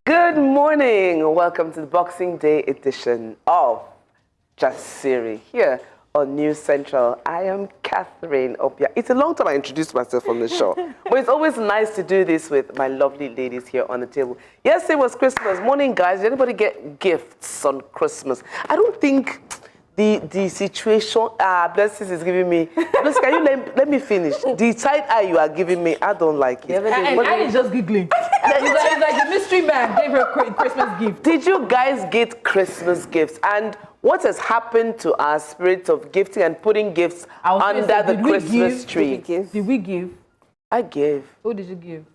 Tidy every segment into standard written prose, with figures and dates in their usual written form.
Good morning. Welcome to the Boxing Day edition of Just Siri here on News Central. I am Catherine Opia. It's a long time I introduced myself on the show, but it's always nice to do this with my lovely ladies here on the table. Yesterday was Christmas. Morning, guys. Did anybody get gifts on Christmas? I don't think the situation, Blessings is giving me. Blessings, can you let me finish? The side eye you are giving me, I don't like it. And I is just giggling. It's like the mystery man gave her a Christmas gift. Did you guys get Christmas gifts? And what has happened to our spirit of gifting and putting gifts under the Christmas tree? Did we give? I gave. Who did you give?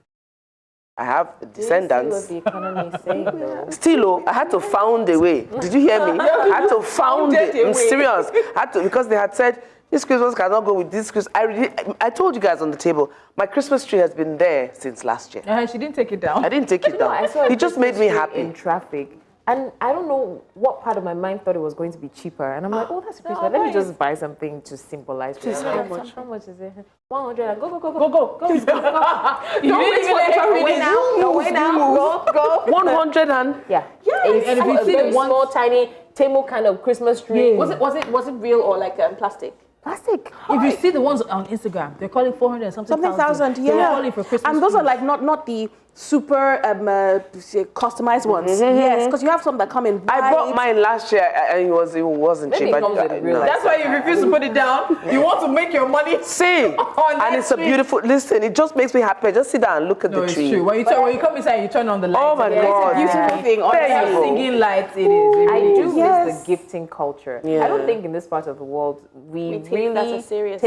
I have descendants. What the economy is saying, though. Still, I had to found a way. Did you hear me? I had to found it. I'm serious. I had to, because they had said, this Christmas cannot go with this Christmas. I told you guys on the table, my Christmas tree has been there since last year. She didn't take it down. I didn't take it down. I saw It just made me happy. in traffic. And I don't know what part of my mind thought it was going to be cheaper. And I'm like, oh, that's Christmas. Let me just buy something to symbolize. How much? How much is it? 100. Go. Go. You didn't even let her win now. Win now. Go. 100 and... Yeah. And if you see the one small, tiny Temu kind of Christmas tree. Was it real or like plastic? Plastic. If you see the ones on Instagram, they're calling 400 and something thousand. They're calling for Christmas. And those trees. are like not the super customized ones. Yes, because you have some that come in white. I bought mine last year and it wasn't cheap. Maybe it comes with a real life. That's why you refuse to put it down. You want to make your money. See, and it's a beautiful, listen, it just makes me happy. Just sit down and look at the tree. It's true. When you come inside, you turn on the lights. Oh my God. It's a beautiful thing. There you go. Singing lights, it is. I do Yes. miss the gifting culture. Yeah. I don't think in this part of the world we take really that as serious.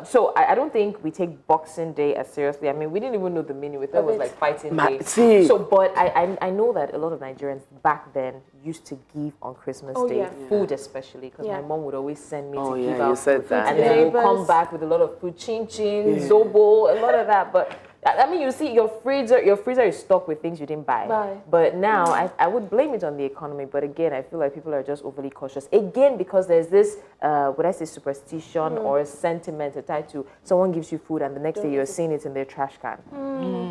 So I don't think we take Boxing Day as seriously. I mean, we didn't even know the meaning. We thought it was like fighting day. See. So, but I know that a lot of Nigerians back then used to give on Christmas Day, yeah. food especially, because my mom would always send me to give you out said food. that. And then we'll come back with a lot of food, chin, zobo, a lot of that. But I mean, you see, your freezer is stocked with things you didn't buy. But now, I would blame it on the economy. But again, I feel like people are just overly cautious. Again, because there's this, would I say superstition or sentiment attached to someone gives you food and the next day you're seeing it in their trash can.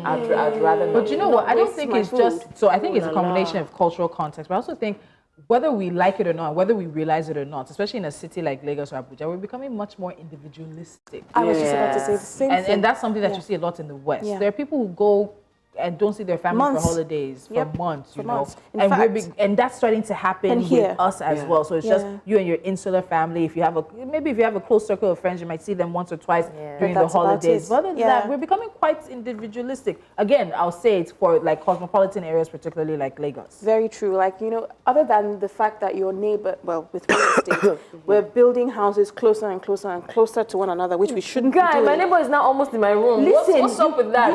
I'd rather not. But you know what? I don't think it's just... So I think it's a la. combination of cultural context. But I also think whether we like it or not, whether we realize it or not, especially in a city like Lagos or Abuja, we're becoming much more individualistic. I was just about to say the same thing. And that's something that you see a lot in the West. Yeah. There are people who go and don't see their family Months. for holidays, Yep. for months, For you know. months. In And fact- and that's starting to happen And with here. us as well. So it's just you and your insular family. If you have a close circle of friends, you might see them once or twice during the That's about holidays. it. But other than that, we're becoming quite individualistic. Again, I'll say it's for like cosmopolitan areas, particularly like Lagos. Very true. Like, other than the fact that your neighbor, well, with real estate, we're building houses closer and closer and closer to one another, which we shouldn't be Guy, doing. my neighbor is now almost in my room. Listen, what's up with that?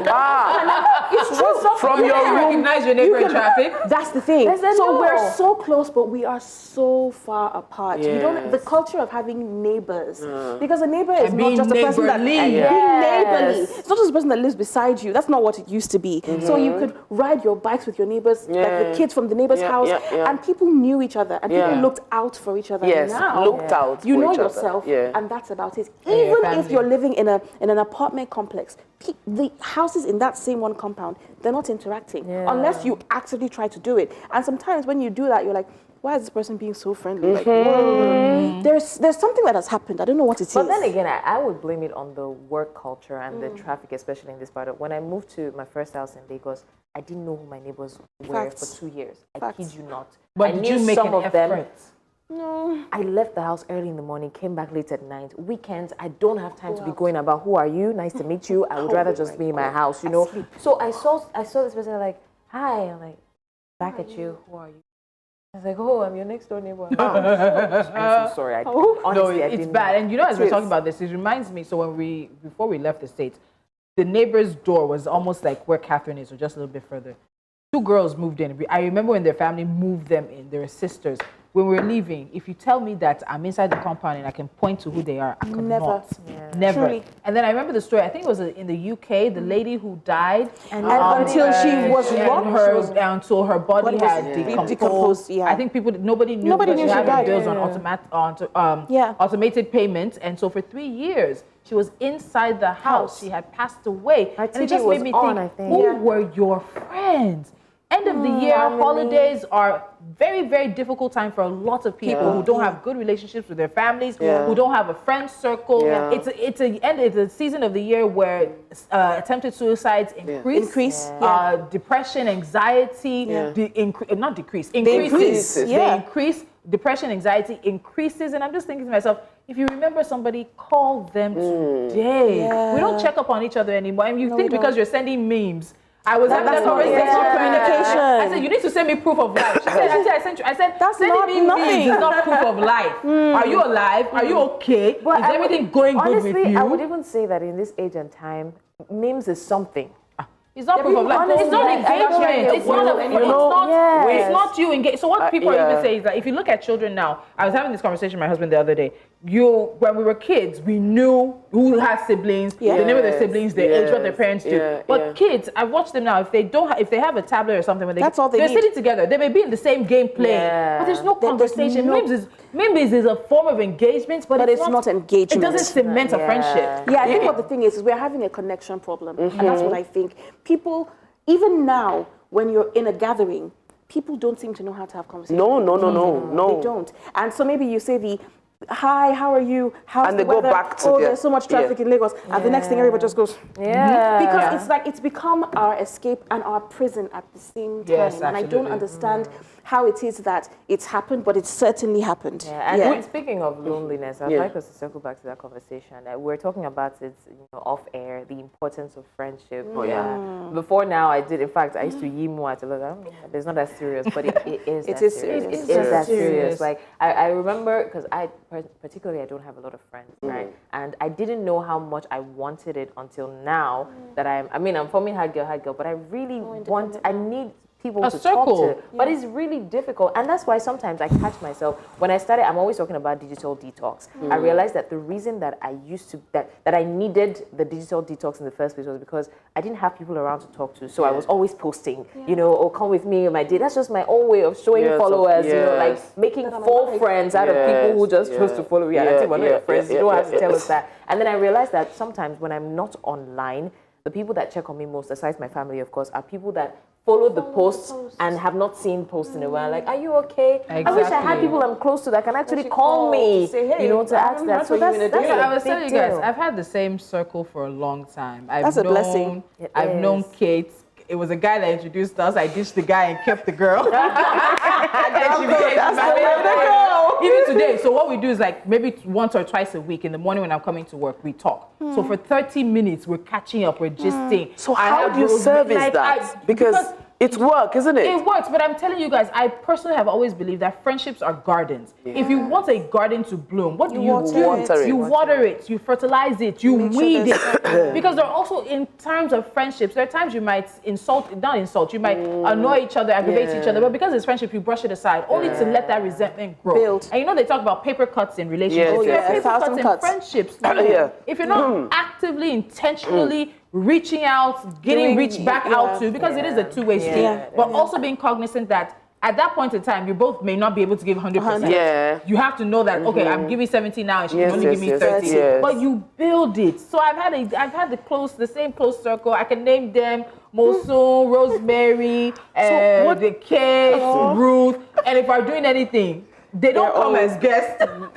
It's true. From your room. Recognize your neighbor in traffic. That's the thing. I said So no. we're so close, but we are so far apart. We don't. Yes. The culture of having neighbors, because a neighbor is And not being just a person that neighborly. and Yes. being neighborly. It's not just a person that lives beside you. That's not what it used to be. So you could ride your bikes with your neighbors, like the kids from the neighbor's house, and people knew each other, and people looked out for each other. Yes, Now, looked out you for know each other. yourself, Yeah. and that's about it. your Even if family. you're living in an apartment complex, the houses in that same one compound, they're not interacting unless you actively try to do it. And sometimes when you do that, you're like, why is this person being so friendly? Like, whoa. There's something that has happened. I don't know what it is. But then again, I would blame it on the work culture and the traffic, especially in this part of. When I moved to my first house in Lagos, I didn't know who my neighbors were Facts. for 2 years. I Facts. kid you not. But I did knew you make some an of them. effort? No. I left the house early in the morning, came back late at night. Weekends, I don't have time to be going about who are you? Nice to meet you. I would rather just be in my house, you know. So I saw this person like, hi. I'm like, back at you. Who are you? I was like, oh, I'm your next door neighbor. I'm so sorry. Honestly, I It's didn't bad. know. And you know, as we're is. talking about this, it reminds me. So before we left the States, the neighbor's door was almost like where Catherine is, or just a little bit further. 2 girls moved in. I remember when their family moved them in. They were sisters. When we were leaving, if you tell me that I'm inside the compound and I can point to who they are, I could Never. not. Yeah. Never. Truly. And then I remember the story. I think it was in the UK. The lady who died, And until she was robbed, until her body body was had decomposed, yeah. I think nobody knew Nobody because knew she she had her died. bills Yeah. automated payments, and so for 3 years she was inside the house. She had passed away, Her and it TV just was made me on, think, I think. who Yeah. were your friends? End of the year, holidays are very, very difficult time for a lot of people who don't have good relationships with their families, who don't have a friend circle. Yeah. It's a season of the year where attempted suicides increase. Depression, anxiety, not decrease, increases. They increase. Depression, anxiety increases, and I'm just thinking to myself, if you remember somebody, call them today. We don't check up on each other anymore. And you think because you're sending memes. I was having that conversation. Communication. I said, you need to send me proof of life. She said, Auntie, I sent you. I said, that's sending me memes is not proof of life. Are you alive? Are you okay? Is everything going good with you? I would even say that in this age and time, memes is something. It's not proof of life. It's not engagement. It's not you engage. So what people are even saying is that if you look at children now, I was having this conversation with my husband the other day. When we were kids, we knew who had siblings, the name of their siblings, their age, what their parents do. But kids, I watch them now. If they have a tablet or something, they're sitting together. They may be in the same game playing, but there's no conversation. Memes is a form of engagement, but it's not engagement. It doesn't cement a friendship. Yeah, I think what the thing is we're having a connection problem, and that's what I think. People, even now, when you're in a gathering, people don't seem to know how to have conversations. No. They don't. And so maybe you say hi, how are you? How's the weather? Go back to there's so much traffic in Lagos. And the next thing everybody just goes, because it's like it's become our escape and our prison at the same time. And I don't understand how it is that it's happened, but it's certainly happened. And speaking of loneliness, I'd like us to circle back to that conversation. We're talking about it off air, the importance of friendship. Before now, I used to yee more at a lot. It's not that serious, but it is that serious. It is that serious. Like, I remember, because I don't have a lot of friends, right? And I didn't know how much I wanted it until now that I'm forming hard girl, but I really I need people to talk to. But it's really difficult. And that's why sometimes I catch myself. When I started, I'm always talking about digital detox. I realized that the reason that I I needed the digital detox in the first place was because I didn't have people around to talk to. So I was always posting, come with me on my day. That's just my own way of showing followers, like making faux friends out of people who just chose to follow you. And I think we're not your friends. You don't have to tell us that. And then I realized that sometimes when I'm not online, the people that check on me most, aside my family, of course, are people that follow the posts and have not seen posts in a while. Like, are you okay? Exactly. I wish I had people I'm close to that can actually call me, say, hey, to ask that. So that's I was telling you guys, I've had the same circle for a long time. That's a blessing. I've known Kate. It was a guy that introduced us. I ditched the guy and kept the girl. Even today, so what we do is like maybe once or twice a week in the morning when I'm coming to work, we talk. So for 30 minutes, we're catching up, we're gisting. So how do you service that? Because it's work, isn't it? It works, but I'm telling you guys, I personally have always believed that friendships are gardens. If you want a garden to bloom, what do you do? You water it, you fertilize it, you weed it. Because there are also, in terms of friendships, there are times you might you might annoy each other, aggravate each other, but because it's friendship, you brush it aside, only to let that resentment grow. Build. And they talk about paper cuts in relationships. There are paper cuts in friendships. If you're not actively, intentionally reaching out, getting reached back out to, because it is a two-way street, but also being cognizant that at that point in time, you both may not be able to give 100%. You have to know that, okay, I'm giving 70 now and she can only give me 30. But you build it. So I've had the same close circle. I can name them Mosul, Rosemary, the kids, Ruth, and if I'm doing anything, they don't come as guests. And we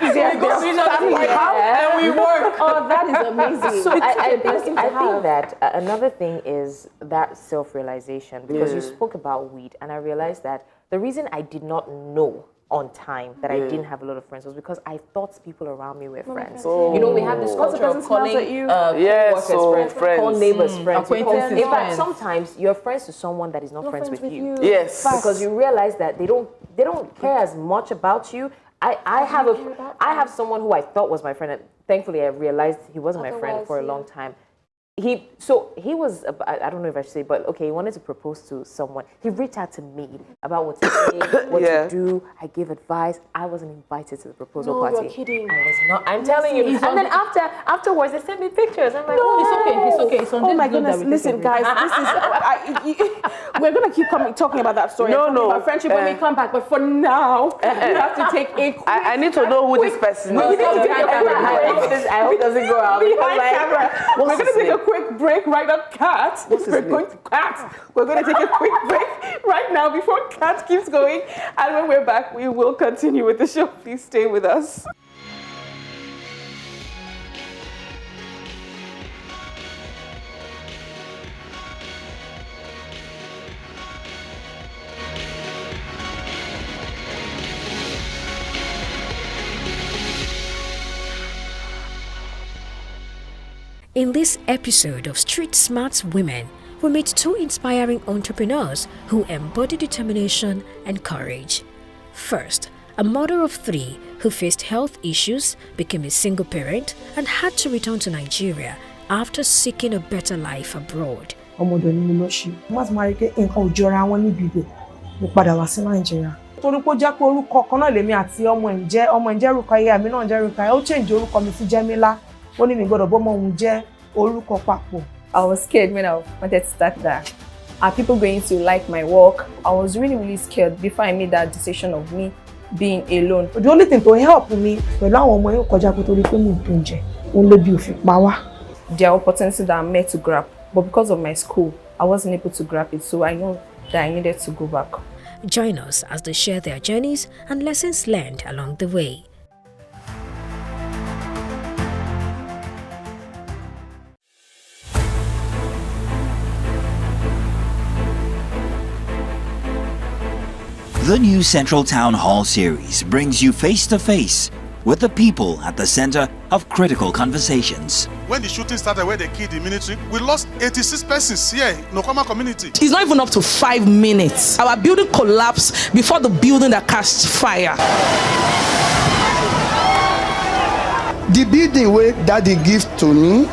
work. Oh, that is amazing. So I think that another thing is that self-realization, because you spoke about weed, and I realized that the reason I did not know on time that I didn't have a lot of friends was because I thought people around me were friends. We have this culture of calling co-workers friends, call neighbors friends. In fact, sometimes you're friends to someone that is not friends with you. Yes. Because you realize that they don't care as much about you. I have someone who I thought was my friend, and thankfully I realized he wasn't my friend for a long time. He was, I don't know if I should say, but okay, he wanted to propose to someone. He reached out to me about what to say, what to do. I gave advice. I wasn't invited to the proposal party. You're kidding. I was not. I'm telling you. And then afterwards, they sent me pictures. I'm like, it's okay. It's oh my goodness! Listen, guys, this is. We're gonna keep talking about that story. About friendship when we come back. But for now, we have to take a quick. I need to know who this person is. I hope it doesn't go out. We're gonna take a quick break right now, Kat. We're going to take a quick break right now before Kat keeps going. And when we're back, we will continue with the show. Please stay with us. In this episode of Street Smart Women, we meet two inspiring entrepreneurs who embody determination and courage. First, a mother of three who faced health issues, became a single parent, and had to return to Nigeria after seeking a better life abroad. Torí pé ó jẹ́ pé orúkọ kan náà lèmi àti ọmọ ẹ̀ ń jẹ́ Rukaya, èmi náà ń jẹ́ Rukaya, ó change orúkọ mi sí Jẹ́mílá. Ó ní mi gbọ́dọ̀ bọ́mọ òun jẹ́ orúkọ papọ̀. I was scared when I wanted to start that. Are people going to like my work? I was really scared before I made that decision of me being alone. The only thing to help me pẹ̀lú àwọn ọmọ yẹn kọjá pé torí pé mi ò tó ń jẹ, òun ló bí òfin pa wá. There are opportunities that I'm meant to grab, but because of my school, I wasn't able to grab it, so I know that I needed to go back. Join us as they share their journeys and lessons learned along the way. The new Central Town Hall series brings you face to face with the people at the center of critical conversations. When the shooting started where they killed the military, we lost 86 persons here in Nokoma community. It's not even up to 5 minutes. Our building collapsed before the building that cast fire. The building where daddy give to me,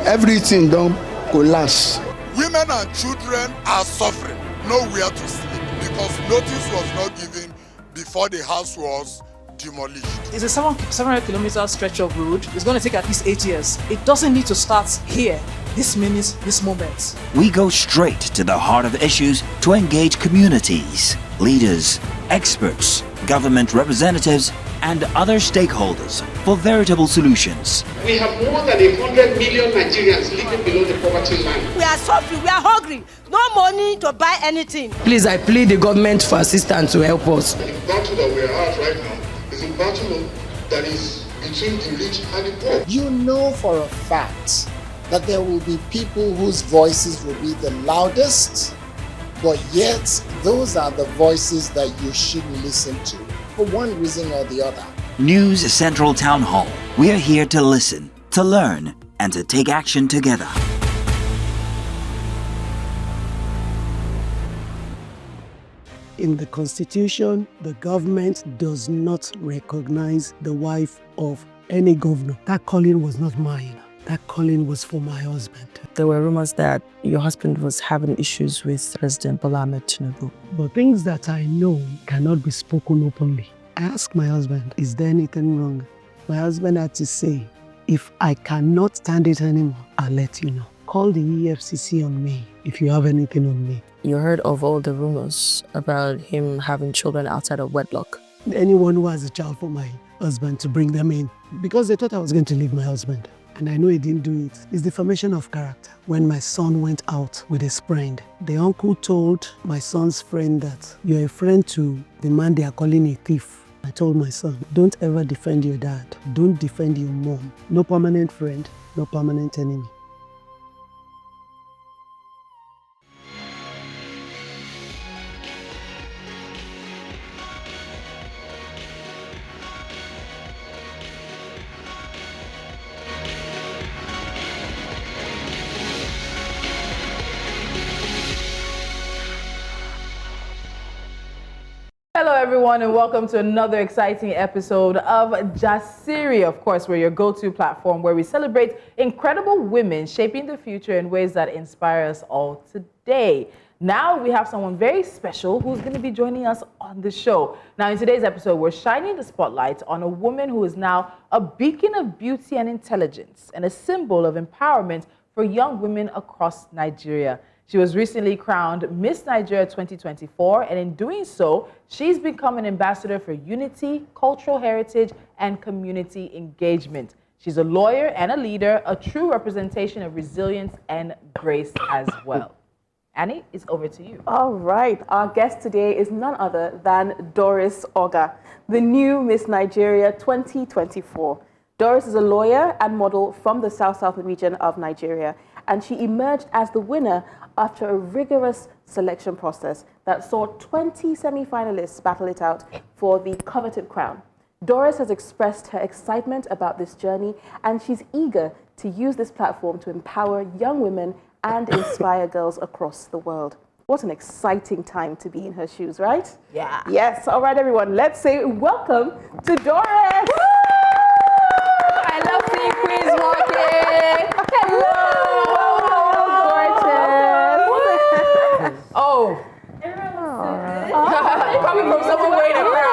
everything don't collapse. Women and children are suffering, nowhere to sleep, because notice was not given before the house was demolished. It's a 700 kilometer stretch of road. It's going to take at least 8 years. It doesn't need to start here, this minute, this moment. We go straight to the heart of issues to engage communities, leaders, experts, government representatives, and other stakeholders for veritable solutions. We have more than 100 million Nigerians living below the poverty line. We are suffering, we are hungry, no money to buy anything. Please, I plead the government for assistance to help us. The battle that we are at right now is a battle that is between the rich and the poor. You know for a fact that there will be people whose voices will be the loudest, but yet those are the voices that you should listen to, for one reason or the other. News Central Town Hall. We are here to listen, to learn, and to take action together. In the Constitution, the government does not recognize the wife of any governor. That calling was not mine. That calling was for my husband. There were rumors that your husband was having issues with President Bola Ahmed Tinubu. But things that I know cannot be spoken openly. I asked my husband, is there anything wrong? My husband had to say, if I cannot stand it anymore, I'll let you know. Call the EFCC on me if you have anything on me. You heard of all the rumors about him having children outside of wedlock. Anyone who has a child for my husband to bring them in, because they thought I was going to leave my husband. And I know he didn't do it. It's defamation of character. When my son went out with his friend, the uncle told my son's friend that you're a friend to the man they are calling a thief. I told my son, don't ever defend your dad. Don't defend your mom. No permanent friend, no permanent enemy. Hello everyone and welcome to another exciting episode of Jasiri. Of course, we're your go-to platform where we celebrate incredible women shaping the future in ways that inspire us all today. Now we have someone very special who's going to be joining us on the show. Now in today's episode, we're shining the spotlight on a woman who is now a beacon of beauty and intelligence and a symbol of empowerment for young women across Nigeria. She was recently crowned Miss Nigeria 2024, and in doing so, she's become an ambassador for unity, cultural heritage, and community engagement. She's a lawyer and a leader, a true representation of resilience and grace as well. Annie, it's over to you. All right. Our guest today is none other than Doris Ogah, the new Miss Nigeria 2024. Doris is a lawyer and model from the South region of Nigeria, and she emerged as the winner after a rigorous selection process that saw 20 semi-finalists battle it out for the coveted crown. Doris has expressed her excitement about this journey, and she's eager to use this platform to empower young women and inspire girls across the world. What an exciting time to be in her shoes, right? Yeah. Yes. All right, everyone. Let's say welcome to Doris. I love seeing queens walking. Hello. Gorgeous. Oh. Coming from someone wearing a crown.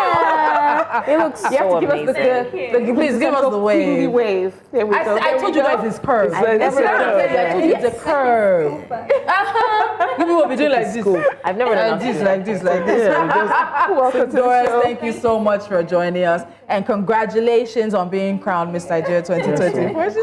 It looks You have so to give amazing. us the Please give us the wave. wave. There we go. I told you guys it's curved. I never I told you it's a curve. People will be doing like this. I've never done this, like this, like this. Welcome to Doris, the show. thank you so much for joining us, and congratulations on being crowned Miss Nigeria 2024. She's a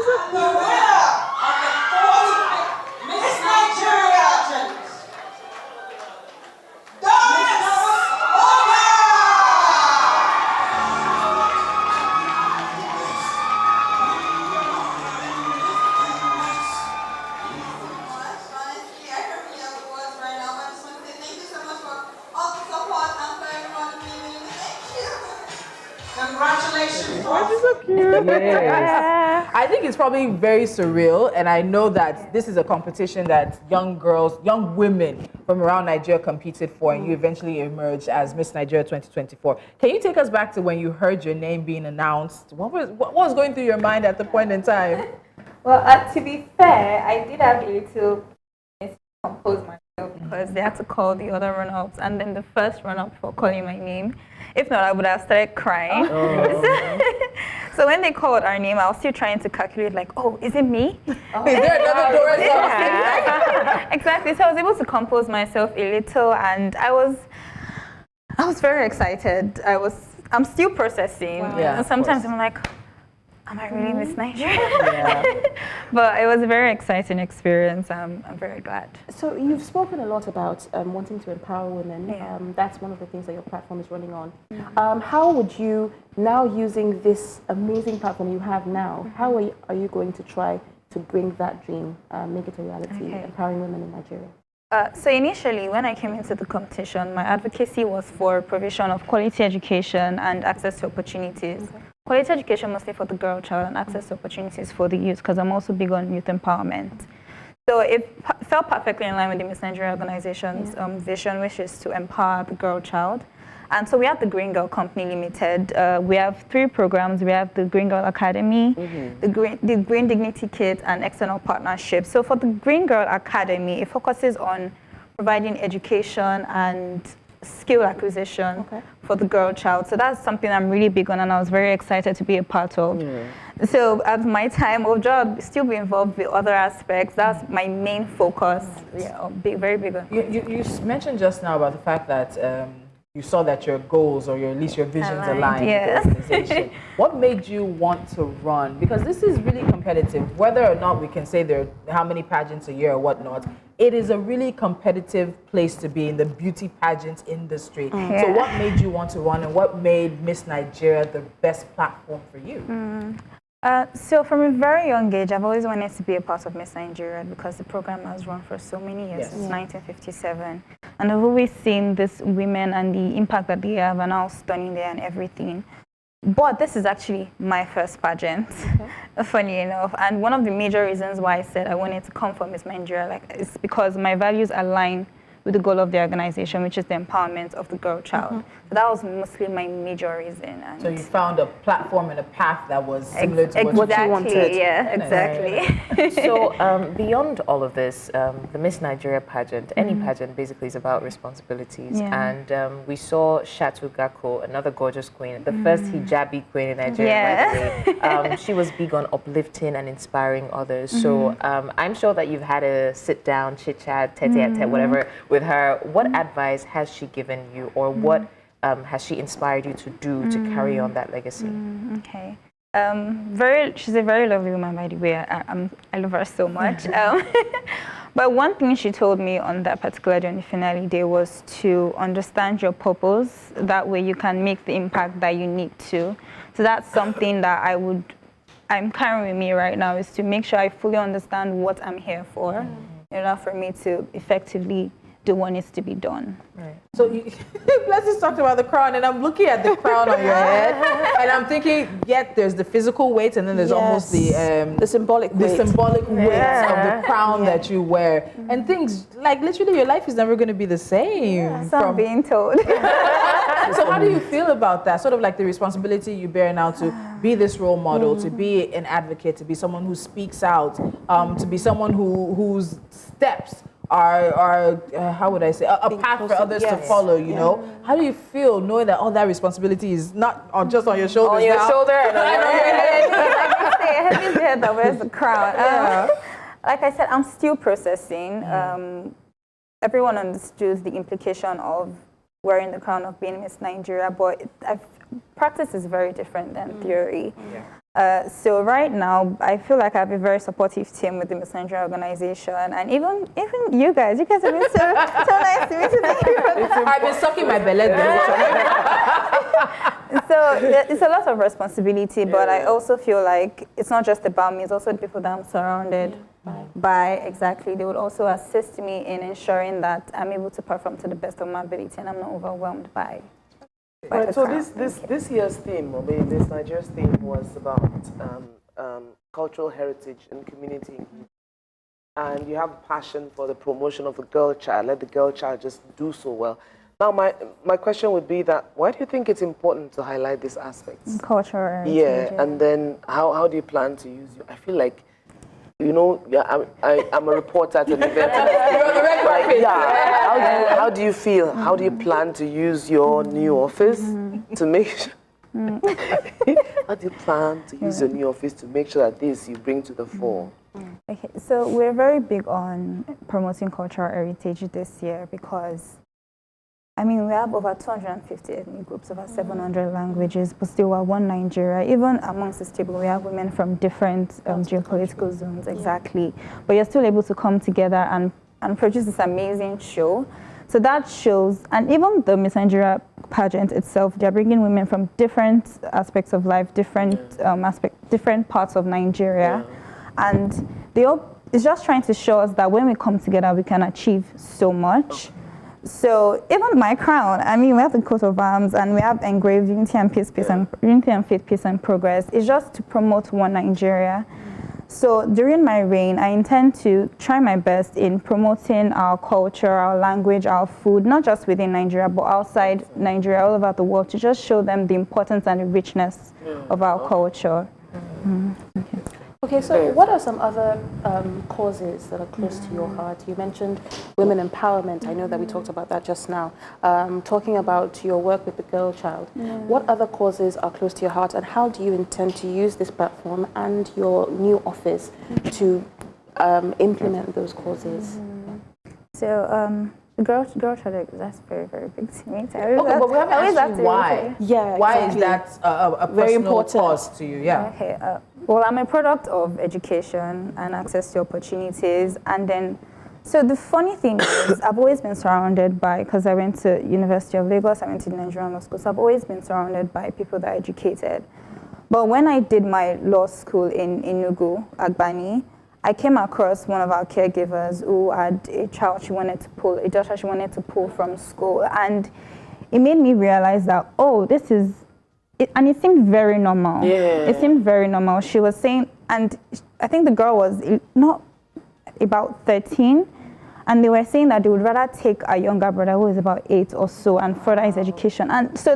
Congratulations. so cute. Yes. I think it's probably very surreal, and I know that this is a competition that young girls, young women from around Nigeria competed for, and you eventually emerged as Miss Nigeria 2024. Can you take us back to when you heard your name being announced? What was going through your mind at the point in time? Well, to be fair, I did have a little compose myself because they had to call the other run-ups, and then the first run-up for calling my name. If not, I would have started crying. So when they called our name, I was still trying to calculate, like, oh, is it me? Oh. Is there another Doris? Yeah. Exactly. So I was able to compose myself a little, and I was very excited. I'm still processing. Wow. Yeah, and sometimes I'm like, am I really Miss Nigeria? Yeah. But it was a very exciting experience. I'm very glad. So you've spoken a lot about wanting to empower women. Yeah. That's one of the things that your platform is running on. Mm-hmm. How would you, now using this amazing platform you have now, how are you going to try to bring that dream, make it a reality, empowering women in Nigeria? So initially, when I came into the competition, my advocacy was for provision of quality education and access to opportunities. Okay. Quality education mostly for the girl child and access to opportunities for the youth, because I'm also big on youth empowerment. So it fell perfectly in line with the Miss Nigeria organization's vision, which is to empower the girl child. And so we have the Green Girl Company Limited. We have 3 programs. We have the Green Girl Academy, the Green Dignity Kit, and external partnerships. So for the Green Girl Academy, it focuses on providing education and skill acquisition for the girl child. So that's something I'm really big on, and I was very excited to be a part of. So at my time, I'll still be involved with other aspects. That's my main focus. Yeah, very big on. You mentioned just now about the fact that you saw that your goals, or at least your visions aligned with the organization. What made you want to run? Because this is really competitive. Whether or not we can say there are how many pageants a year or whatnot, it is a really competitive place to be in the beauty pageant industry. So what made you want to run, and what made Miss Nigeria the best platform for you? So from a very young age, I've always wanted to be a part of Miss Nigeria because the program has run for so many years, since 1957. And I've always seen these women and the impact that they have, and how stunning they are and everything. But this is actually my first pageant, funny enough. And one of the major reasons why I said I wanted to come for Miss Nigeria is because my values align with the goal of the organization, which is the empowerment of the girl child. So that was mostly my major reason. And so you found a platform and a path that was similar to what you wanted. Yeah, exactly. So beyond all of this, the Miss Nigeria pageant, any pageant basically is about responsibilities. And we saw Shatu Gakko, another gorgeous queen, the first hijabi queen in Nigeria, by the way. She was big on uplifting and inspiring others. So I'm sure that you've had a sit down, chit chat, tete-a-tete, whatever, with her. What advice has she given you, or what has she inspired you to do to carry on that legacy? Okay. She's a very lovely woman, by the way. I love her so much. But one thing she told me on that particular journey finale day was to understand your purpose. That way you can make the impact that you need to. So that's something that I'm carrying with me right now, is to make sure I fully understand what I'm here for in order for me to effectively do what needs to be done. Right. So let's just talk about the crown, and I'm looking at the crown on your head, and I'm thinking, there's the physical weight, and then there's almost the symbolic weight. The symbolic weight of the crown that you wear, and things like literally your life is never going to be the same. So I'm being told. So how do you feel about that? Sort of like the responsibility you bear now to be this role model, to be an advocate, to be someone who speaks out, to be someone whose steps are how would I say, a path for others to follow, you know? How do you feel knowing that all that responsibility is not just on your shoulders? On your shoulder and on your head. Like I say, a heavy head that wears the crown. Like I said, I'm still processing. Everyone understood the implication of wearing the crown of being Miss Nigeria, but practice is very different than theory. So right now, I feel like I have a very supportive team with the Miss Nigeria organization, and even you guys have been so nice to me today. I've been sucking my belly. So it's a lot of responsibility, but I also feel like it's not just about me, it's also the people that I'm surrounded by. Exactly. They would also assist me in ensuring that I'm able to perform to the best of my ability and I'm not overwhelmed by Right, so this year's theme, or maybe Miss Nigeria's theme, was about cultural heritage and community engagement. And you have a passion for the promotion of the girl child. Let the girl child just do so well. Now, my question would be that why do you think it's important to highlight these aspects? Cultural heritage. Yeah, and then how do you plan to use it? I feel like, you know, I'm a reporter at an event. How do you feel? How do you plan to use your new office to make sure? How do you plan to use your new office to make sure that this you bring to the fore? Okay, so we're very big on promoting cultural heritage this year because, I mean, we have over 250 ethnic groups, over 700 languages, but still we're one Nigeria. Even amongst this table, we have women from different geopolitical zones, exactly. But you're still able to come together and produce this amazing show. So that shows, and even the Miss Nigeria pageant itself, they're bringing women from different aspects of life, different parts of Nigeria. And it's just trying to show us that when we come together, we can achieve so much. So even my crown, I mean, we have the coat of arms and we have engraved unity and faith, peace and progress. It's just to promote one Nigeria. So during my reign, I intend to try my best in promoting our culture, our language, our food, not just within Nigeria, but outside Nigeria, all over the world, to just show them the importance and the richness of our culture. Okay, so what are some other causes that are close to your heart? You mentioned women empowerment. I know that we talked about that just now. Talking about your work with the girl child. What other causes are close to your heart, and how do you intend to use this platform and your new office to implement those causes? So, girl child, that's very, very big to me. Okay, but we haven't asked you why. Yeah, why exactly. is that a very personal important cause to you? Yeah. Okay. Well, I'm a product of education and access to opportunities, and then, so the funny thing is, I've always been surrounded by, because I went to University of Lagos, I went to the Nigerian Law School, so I've always been surrounded by people that are educated. But when I did my law school in Enugu, Agbani, I came across one of our caregivers who had a daughter she wanted to pull from school, and it made me realize that, oh, this is, and it seemed very normal. Yeah. It seemed very normal. She was saying, and I think the girl was not about 13, and they were saying that they would rather take a younger brother who is about 8 or so and further his education. And so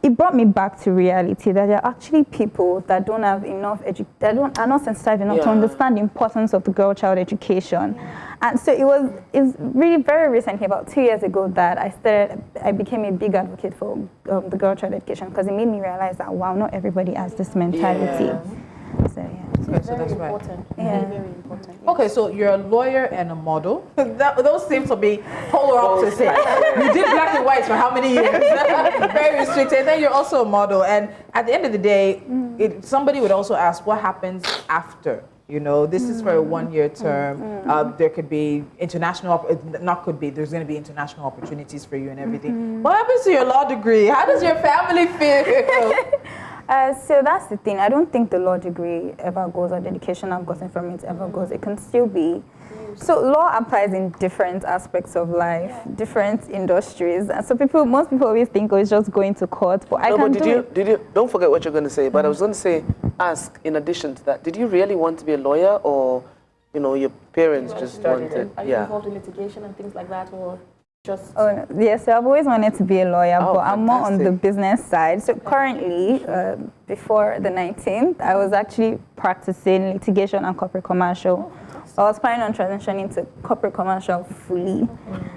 it brought me back to reality that there are actually people that don't have enough are not sensitive enough to understand the importance of the girl child education. And so it's really very recently, about 2 years ago, that I became a big advocate for the girl child education, because it made me realize that, wow, not everybody has this mentality. So, Okay, so that's right. Important. Yeah. Very important. Okay, so you're a lawyer and a model. Those seem to be polar opposites. You did black and white for how many years? Very restricted. Then you're also a model. And at the end of the day, somebody would also ask, what happens after? You know, this is for a one-year term. There could be international, there's going to be international opportunities for you and everything. What happens to your law degree? How does your family feel? So that's the thing. I don't think the law degree ever goes, or the education I've gotten from it ever goes. It can still be. So law applies in different aspects of life, different industries. And so most people always think, oh, it's just going to court. But don't forget what you're going to say. But I was going to ask, in addition to that, did you really want to be a lawyer, or, you know, your parents just wanted? Are you involved in litigation and things like that, or just? Oh, no. Yes, so I've always wanted to be a lawyer, but I'm more on the business side. So currently, before the 19th, I was actually practicing litigation and corporate commercial. I was planning on transitioning to corporate commercial fully.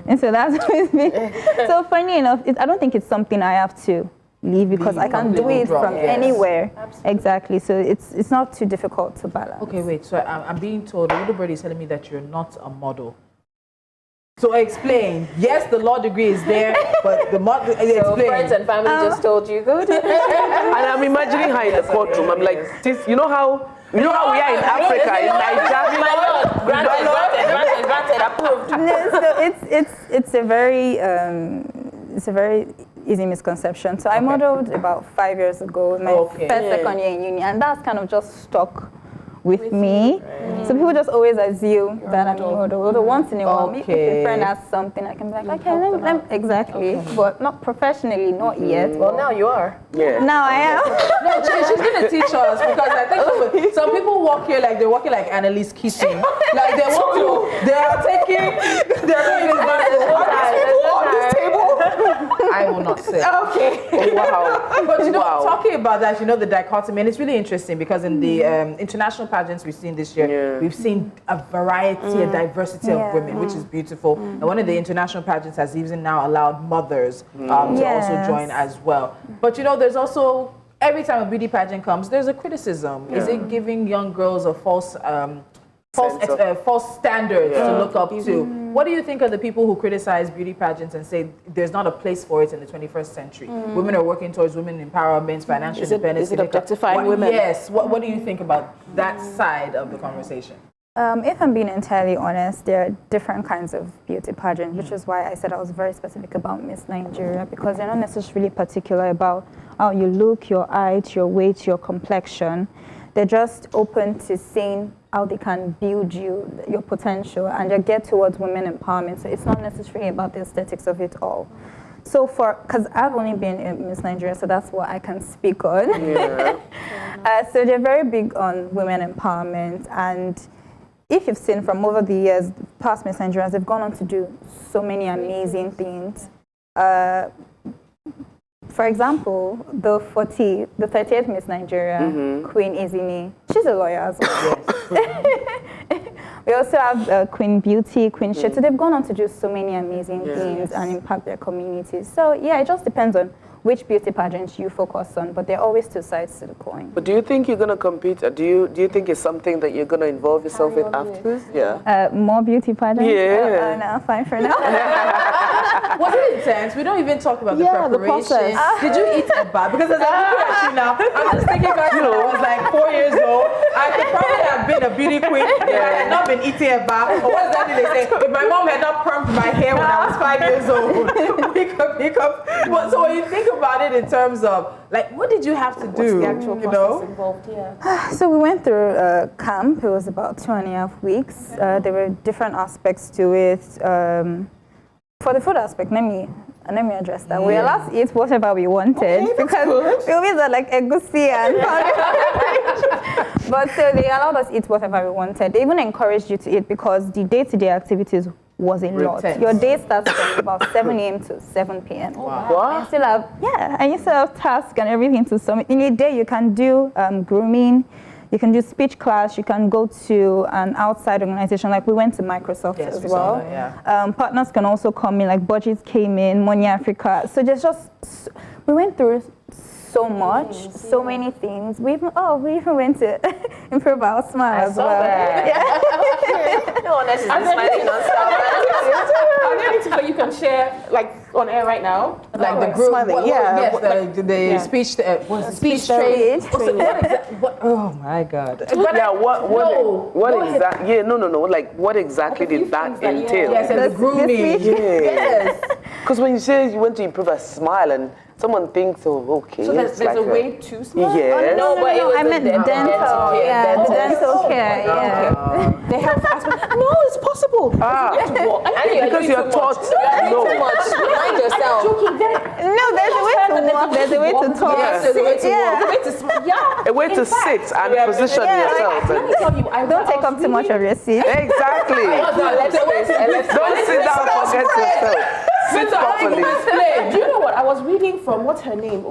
And so that's always been. So funny enough, I don't think it's something I have to leave because I can do it from anywhere. Absolutely. Exactly. So it's not too difficult to balance. Okay, wait. So I'm being told, a little birdie is telling me that you're not a model. So explain. Yes, the law degree is there, but the model. So friends and family just told you go. And I'm imagining her in the courtroom. I'm like, you know how we are in Africa, in Nigeria. My lord, granted, approved. No, so it's a very easy misconception. So I modeled about 5 years ago, in my second year in uni, and that's kind of just stuck with me. Right. So people just always assume that I'm a model. Although once in a while, maybe if a friend asks something, I can be like, okay, exactly. But not professionally, not yet. Well, now you are. Yeah. Now I am. No, she's going to teach us, because I think some people walk here like they're walking like Annalise Keating. Like they are doing this table. I will not say. Okay. Wow. But you know, talking about that, you know, the dichotomy, and it's really interesting because in the international pageants we've seen this year, we've seen a variety, a diversity of women, which is beautiful. And one of the international pageants has even now allowed mothers to also join as well. But you know, there's also, every time a beauty pageant comes, there's a criticism. Is it giving young girls a false standards to look up to? What do you think of the people who criticize beauty pageants and say there's not a place for it in the 21st century? Women are working towards women empowerment, financial independence. Is it objectifying women? Yes. What do you think about that side of the conversation? If I'm being entirely honest, there are different kinds of beauty pageants, which is why I said I was very specific about Miss Nigeria, because they're not necessarily particular about how you look, your height, your weight, your complexion. They're just open to seeing how they can build your potential, and they get towards women empowerment. So it's not necessarily about the aesthetics of it all. So because I've only been in Miss Nigeria, so that's what I can speak on. So they're very big on women empowerment, and if you've seen from over the years, past Miss Nigerians, they've gone on to do so many amazing things. For example, the 38th Miss Nigeria, Queen Izini, she's a lawyer as well. We also have Queen Beauty, Queen Shit. So they've gone on to do so many amazing things and impact their communities. So yeah, it just depends on which beauty pageants you focus on, but there are always two sides to the coin. But do you think you're going to compete? Do you think it's something that you're going to involve yourself in afterwards? Yeah. More beauty pageants? Yeah. No, fine for now. Was it intense? We don't even talk about the preparation. The process. Did you eat eba? Because as I'm looking at you now, I'm just thinking back when I was like 4 years old. I could probably have been a beauty queen if I had not been eating eba. Or what is that thing they say? If my mom had not permed my hair when I was 5 years old. Pick up. So when you think about it in terms of, like, what did you have to do? What's the actual process involved? So we went through a camp. It was about 2.5 weeks. There were different aspects to it. For the food aspect, let me address that. We were allowed to eat whatever we wanted because we always had like egusi and but so they allowed us to eat whatever we wanted. They even encouraged you to eat because the day-to-day activities was a lot. Your day starts from about 7 a.m. to 7 p.m. Wow. And you still have tasks and everything to submit. In a day, you can do grooming, you can do speech class, you can go to an outside organization, like we went to Microsoft as well. Partners can also come in, like Budgets came in, Money Africa. So there's just, we went through so much, so many things. We even went to improve our smile as well. Yeah. No one else is smiling on Are there any tips you can share, like on air right now? Like the group, yes, speech, speech training. Oh my God! What exactly? Yeah, no. Like, what exactly did that entail? Yes, and the grooming. Yes. Because when you say you want to improve a smile and someone thinks, oh, okay. So there's a way to smile? Yes. No, I meant the dental. Yeah, the dental care. Yeah. They have aspects. No, it's possible. Because you're taught. No. Too much. Mind yourself. No, there's a way to walk. There's a way to talk. Yes. There's a way to walk. A way to sit and position yourself. Let me tell you, Don't take up too much of your seat. Exactly. Don't sit down and forget yourself. Sit properly. Do you know what? I was reading from, what's her name?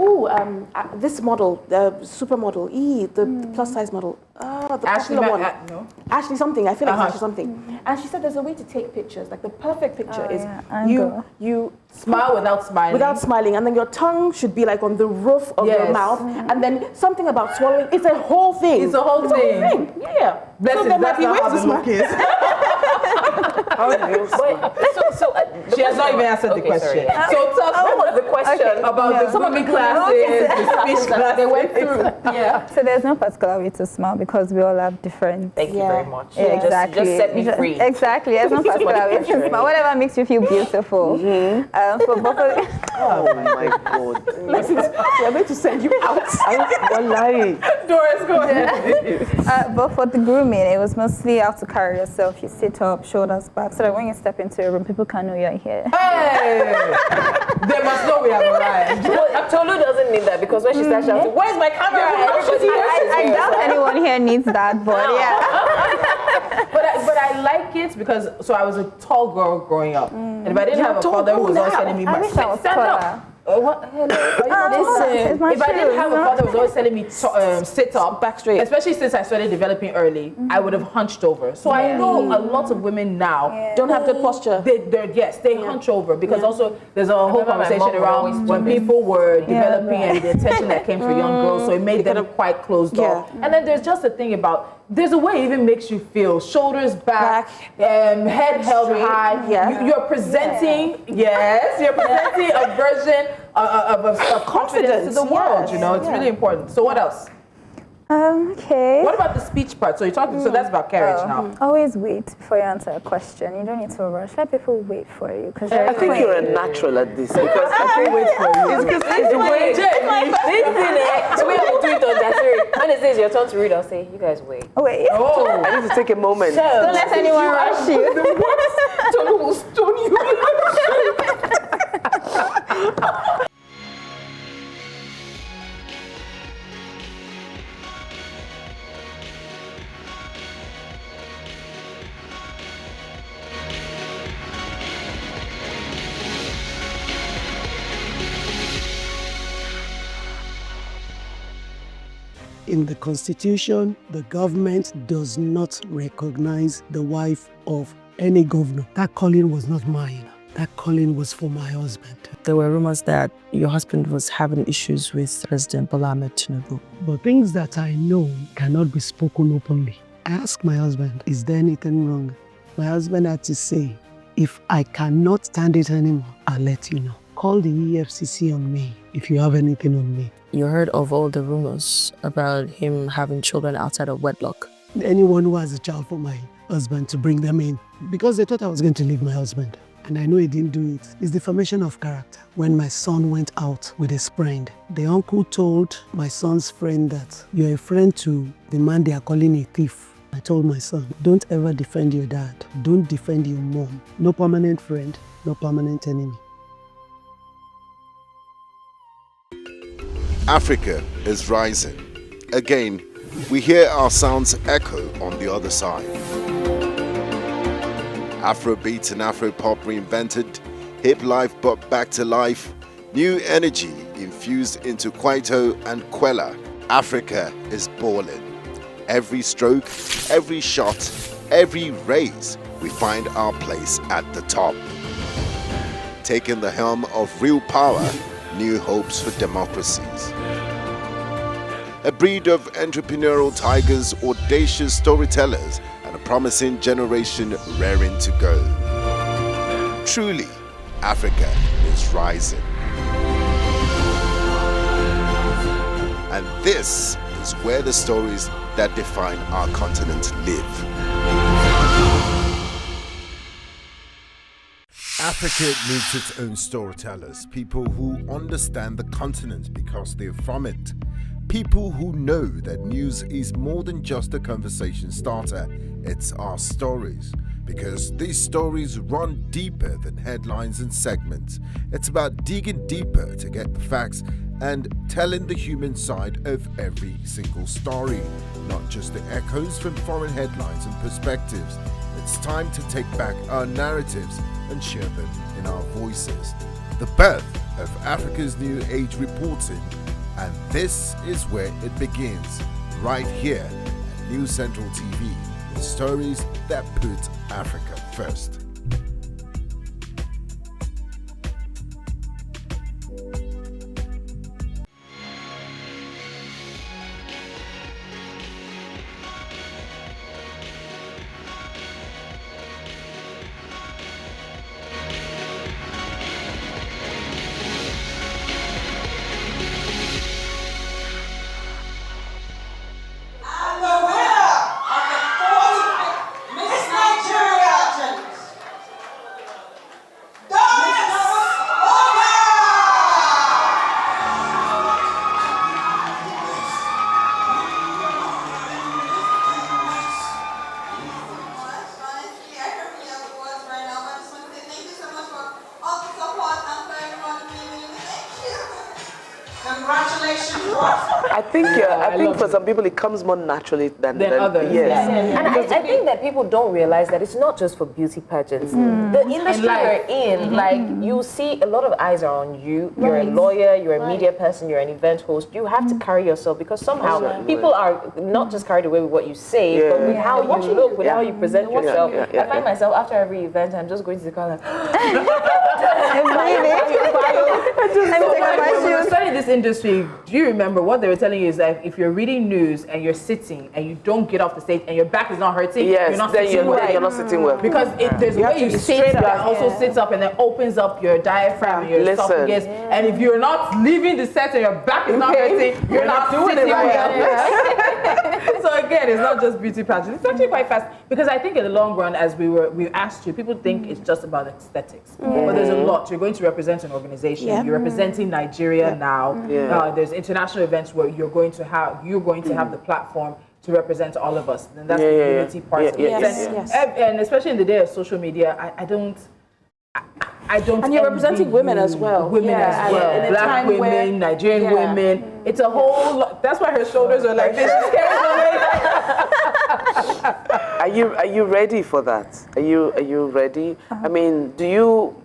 This model, the supermodel, the plus size model. The popular one. No. Ashley something. I feel like Ashley something. And she said there's a way to take pictures. Like the perfect picture is you smile without smiling. Without smiling, and then your tongue should be like on the roof of your mouth, and then something about swallowing. It's a whole thing. It's a whole thing. Yeah. Bless so there might be ways to smile. She has not even answered the question. Sorry. So talk what was the question about the swimming classes, the speech classes they went through. Yeah. So there's no particular way to smile because we all have different. Thank you very much. Yeah, exactly. Just set me free. Exactly. There's no particular way to smile. Whatever makes you feel beautiful. Oh my God. We're going to send you out. Doris, go ahead. But for the grooming, it was mostly how to carry yourself. You sit up, shoulders back, so that when you step into a room, people can know you're here. Hey! They must know we have arrived. Tolu doesn't need that because when she starts shouting, "Where's my camera?" I doubt anyone here needs that, but yeah. But I like it because I was a tall girl growing up, and if I didn't have a father who was always telling me, I wish I was taller. If I didn't have a father who was always telling me to sit up, back straight, especially since I started developing early, I would have hunched over. So I know a lot of women now don't have good posture. They hunch over because also there's a whole conversation around when people were developing and the attention that came for young girls, so it made them quite closed off. And then there's just a thing about there's a way it even makes you feel shoulders back, head held high. You're presenting, you're presenting a version of confidence to the world. You know, it's really important. So what else? Okay. What about the speech part? So you're talking. So that's about carriage now. Always wait before you answer a question. You don't need to rush. Let people wait for you because I think you're a natural at this because I think wait for you. It's because it's the way. So we will do it on that. When it says your turn to read, I'll say, "You guys wait." Wait. Oh, I need to take a moment. Don't let anyone rush you. Tolu will stone you. In the Constitution, the government does not recognize the wife of any governor. That calling was not mine. That calling was for my husband. There were rumors that your husband was having issues with President Bola Ahmed Tinubu. But things that I know cannot be spoken openly. I asked my husband, is there anything wrong? My husband had to say, if I cannot stand it anymore, I'll let you know. Call the EFCC on me if you have anything on me. You heard of all the rumors about him having children outside of wedlock. Anyone who has a child for my husband to bring them in because they thought I was going to leave my husband. And I know he didn't do it. It's the formation of character. When my son went out with his friend, the uncle told my son's friend that you're a friend to the man they are calling a thief. I told my son, don't ever defend your dad. Don't defend your mom. No permanent friend, no permanent enemy. Africa is rising. Again, we hear our sounds echo on the other side. Afrobeat and Afropop reinvented, hip life brought back to life, new energy infused into Kwaito and Kwela. Africa is balling. Every stroke, every shot, every raise, we find our place at the top. Taking the helm of real power, new hopes for democracies. a breed of entrepreneurial tigers, audacious storytellers, and a promising generation raring to go. Truly, Africa is rising. And this is where the stories that define our continent live. Africa needs its own storytellers, people who understand the continent because they're from it. People who know that news is more than just a conversation starter, it's our stories. Because these stories run deeper than headlines and segments. It's about digging deeper to get the facts and telling the human side of every single story, not just the echoes from foreign headlines and perspectives. It's time to take back our narratives and share them in our voices. The birth of Africa's New Age reporting, and this is where it begins, right here at News Central TV, with stories that put Africa first. And the winner of the fourth Miss Nigeria Doris Ogah! Congratulations, I think for some people it comes more naturally than others. Yes. And I think that people don't realize that it's not just for beauty pageants. The industry you're in, like you see a lot of eyes are on you. You're a lawyer, you're a media person, you're an event host. You have to carry yourself because somehow people are not just carried away with what you say, but with how you look, with how you present yourself. I find myself after every event, I'm just going to the car like, when we were studying this industry, do you remember what they were telling you is that if you're reading news and you're sitting and you don't get off the stage and your back is not hurting, yes, you're not sitting well. You're not sitting well. Because there's a way you sit that also sits up and then opens up your diaphragm and your esophagus. And if you're not leaving the set and your back is not hurting, you're not doing it well. So again, it's not just beauty pageants. It's actually quite fast because I think in the long run, as we asked you, people think it's just about aesthetics, but there's a lot. You're going to represent an organization. You're representing Nigeria now. There's international events where you're going to have the platform to represent all of us, and that's the unity part of it. And especially in the day of social media, I don't. And you're representing women as well. And Black women, Nigerian women. It's a whole lot. That's why her shoulders are like this. Are you ready for that? Are you ready? I mean, do you?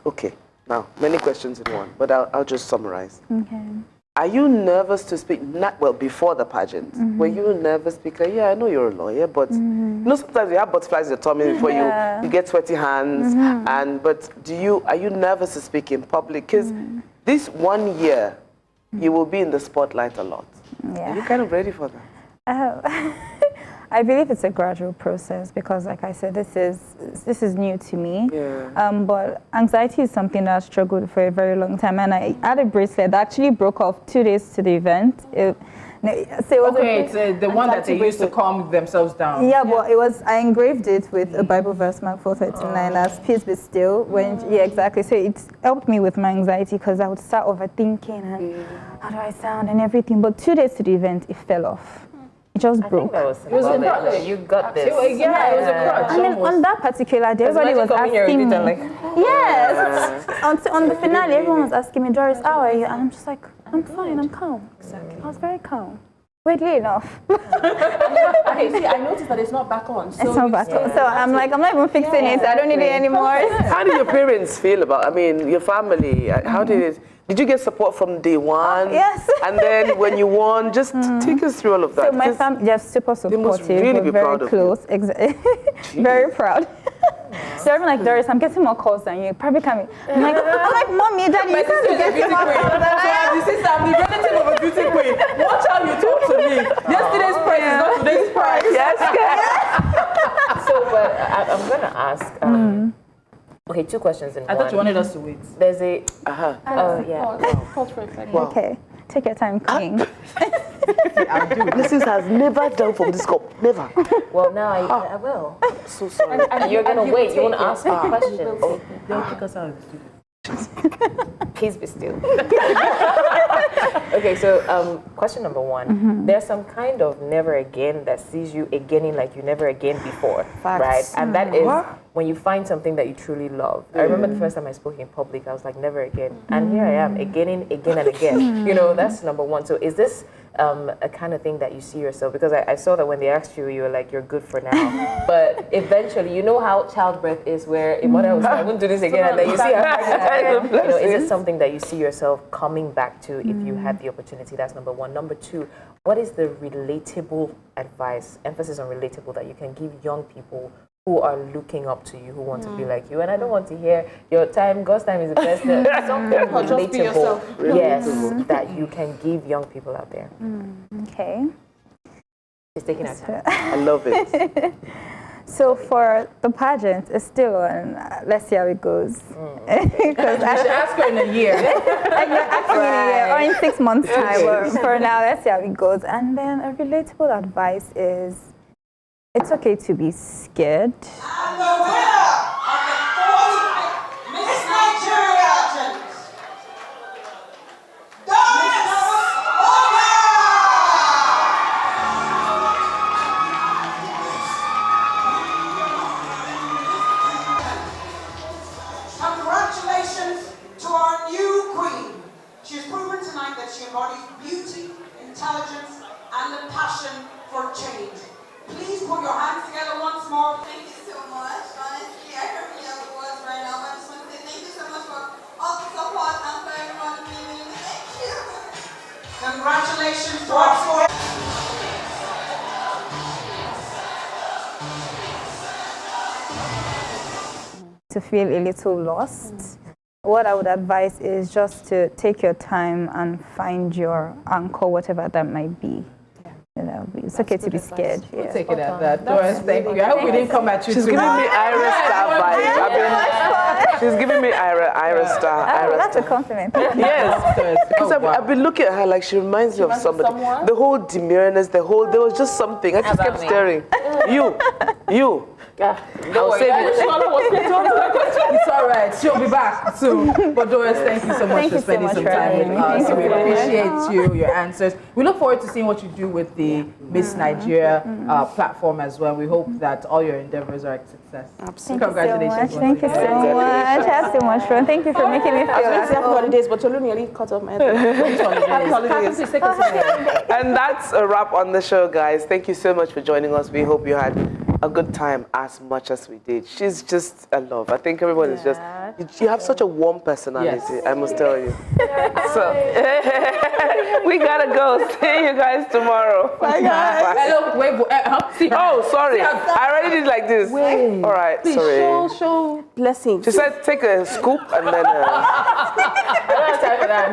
Okay. Now, many questions in one, but I'll just summarize. Okay. Are you nervous to speak? Before the pageant. Were you nervous because, I know you're a lawyer, but you know, sometimes you have butterflies in your tummy before you get sweaty hands. But are you nervous to speak in public? Because this 1 year, you will be in the spotlight a lot. Are you kind of ready for that? I believe it's a gradual process because, like I said, this is new to me. But anxiety is something that I struggled for a very long time, and I had a bracelet that actually broke off 2 days to the event. It's the one that they used to calm themselves down. Yeah, but I engraved it with a Bible verse, Mark 4:39, as peace be still. Exactly. So it helped me with my anxiety because I would start overthinking and how do I sound and everything. But 2 days to the event, it fell off. It just broke. It was a crutch. You got this. It was a crutch. And then on that particular day, everybody was asking me. On the finale, everyone was asking me, Doris, how are you? And I'm just like, I'm fine, I'm calm. Exactly. I was very calm. Weirdly enough. Okay, see, I noticed that it's not back on. So it's not back on. So I'm like, I'm not even fixing it. I don't need it anymore. How did your parents feel about? Your family? How did it? Did you get support from day one? Yes. And then when you won, just take us through all of that. So my family, they're super supportive. They must really be very proud of close. you. Very proud. So I'm like, Doris, I'm getting more calls than you. Probably coming. I'm like, Mommy, Daddy, you can't be getting more calls than I am. Sister, I'm the relative of a beauty queen. Watch how you talk to me. Yesterday's price is not today's price. Yes, So, but I'm going to ask. Okay, 2 questions in one. I thought you wanted us to wait. There's a. Oh, yeah. Pause for a second. Wow. Okay. Take your time, King. Mrs. has never done from this cup. Never. Well, now I will. So sorry. And you're going to wait. You want to ask me questions. They'll kick us out of the studio. Please be still. Okay, so question number 1. There's some kind of never again that sees you againing like you never again before, right? And that is when you find something that you truly love. I remember the first time I spoke in public, I was like, never again. And here I am, againing again and again. You know, that's number 1. So is this a kind of thing that you see yourself? Because I saw that when they asked you, you were like, you're good for now. But eventually, you know how childbirth is, where a mother was like, I won't do this again, and then you see her. You know, is it something that you see yourself coming back to if you had the opportunity? That's number 1. Number 2, what is the relatable advice, emphasis on relatable, that you can give young people who are looking up to you, who want to be like you? And I don't want to hear your time, God's time is the best. Something relatable, yes, that you can give young people out there. Okay. It's taking our time. I love it. So for the pageant, it's still on. Let's see how it goes. Because I should ask her in a year. Like you're asking in a year or in 6 months' time. But for now, let's see how it goes. And then a relatable advice is, it's okay to be scared. And the winner of the 4th Miss Nigeria pageant, Doris Ogah! Congratulations to our new queen. She's proven tonight that she embodies beauty, intelligence, and the passion for change. Please put your hands together once more. Thank you so much. Honestly, I don't really have the words right now, but I just want to say thank you so much for all the support and for everyone being with me. Thank you. Congratulations to our four. To feel a little lost. What I would advise is just to take your time and find your anchor, whatever that might be. You know, it's okay to be scared. We'll take it at that. Doris, thank you. I hope we didn't come at you. She's giving me Ira Star vibes. She's giving me Ira Star. That's a compliment. Yes, because I've been looking at her like she reminds me of somebody. The whole demureness, there was just something. I just kept staring. You. Don't worry. It's all right. She'll be back soon. But Doris, thank you so much for spending some time with us. We appreciate you, your answers. We look forward to seeing what you do with the Miss Nigeria platform as well. We hope that all your endeavors are a success. Absolutely. Congratulations. Thank you so much. I have so much fun. Thank you for making me feel Happy holidays, but Tolu nearly cut off my head. Happy holidays. And that's a wrap on the show, guys. Thank you so much for joining us. We hope you had a good time as much as we did. She's just a love. I think everyone is just, you have such a warm personality, I must tell you. So, we gotta go. See you guys tomorrow. Bye, guys. Hello, wait, oh, sorry. I already did like this. Wait. All right, Please, sorry. show blessings. She said take a scoop and then...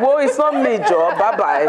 Well, it's not me, Joe. Bye-bye.